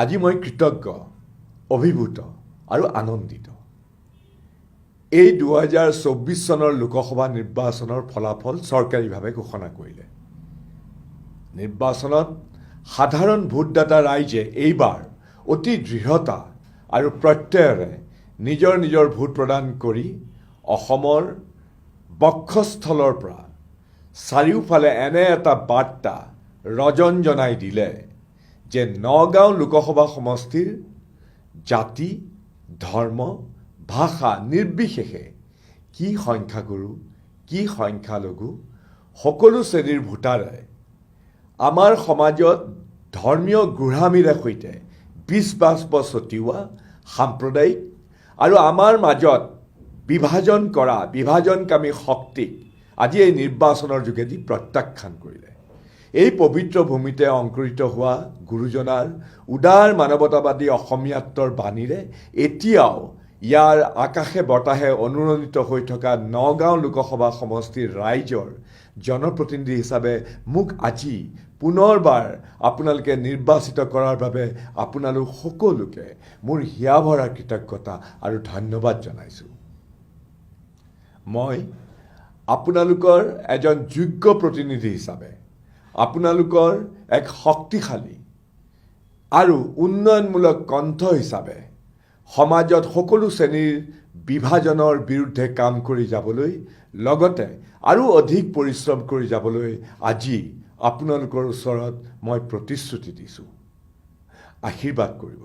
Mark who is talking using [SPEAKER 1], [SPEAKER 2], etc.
[SPEAKER 1] আজি মই কৃতজ্ঞ, অভিভূত আৰু আনন্দিত। এই 2024 চনৰ লোকসভা নিৰ্বাচনৰ ফলাফল চৰকাৰীভাৱে ঘোষণা কৰিলে। নিৰ্বাচনত সাধাৰণ ভোটদাতা ৰাইজে এইবাৰ অতি দৃঢ়তা আৰু প্ৰত্যয়েৰে নিজৰ নিজৰ ভোট প্ৰদান কৰি অসমৰ বক্ষস্থলৰ পৰা চাৰিওফালে এনে এটা বাৰ্তা ৰজনজনাই দিলে যে নগাঁও লোকসভা সমষ্টিৰ জাতি, ধৰ্ম, ভাষা নিৰ্বিশেষে কি সংখ্যাগুৰু, কি সংখ্যালঘু, সকলো শ্ৰেণীৰ ভোটাৰে আমাৰ সমাজত ধৰ্মীয় গোড়ামীৰে সৈতে বিষ বাষ্প ছটিওৱা সাম্প্ৰদায়িক আৰু আমাৰ মাজত বিভাজন কৰা বিভাজনকামী শক্তিক আজি এই নিৰ্বাচনৰ যোগেদি প্ৰত্যাখ্যান কৰিলে। এই পবিত্ৰ ভূমিতে অংকুৰিত হোৱা গুৰুজনাৰ উদাৰ মানৱতাবাদী অসমীয়াত্বৰ বাণীৰে এতিয়াও ইয়াৰ আকাশে বতাহে অনুৰণিত হৈ থকা নগাঁও লোকসভা সমষ্টিৰ ৰাইজৰ জনপ্ৰতিনিধি হিচাপে মোক আজি পুনৰবাৰ আপোনালোকে নিৰ্বাচিত কৰাৰ বাবে আপোনালোক সকলোকে মোৰ হিয়া ভৰা কৃতজ্ঞতা আৰু ধন্যবাদ জনাইছোঁ। মই আপোনালোকৰ এজন যোগ্য প্ৰতিনিধি হিচাপে আপোনালোকৰ এক শক্তিশালী আৰু উন্নয়নমূলক কণ্ঠ হিচাপে সমাজত সকলো শ্ৰেণীৰ বিভাজনৰ বিৰুদ্ধে কাম কৰি যাবলৈ লগতে আৰু অধিক পৰিশ্ৰম কৰি যাবলৈ আজি আপোনালোকৰ ওচৰত মই প্ৰতিশ্ৰুতি দিছোঁ। আশীৰ্বাদ কৰিব।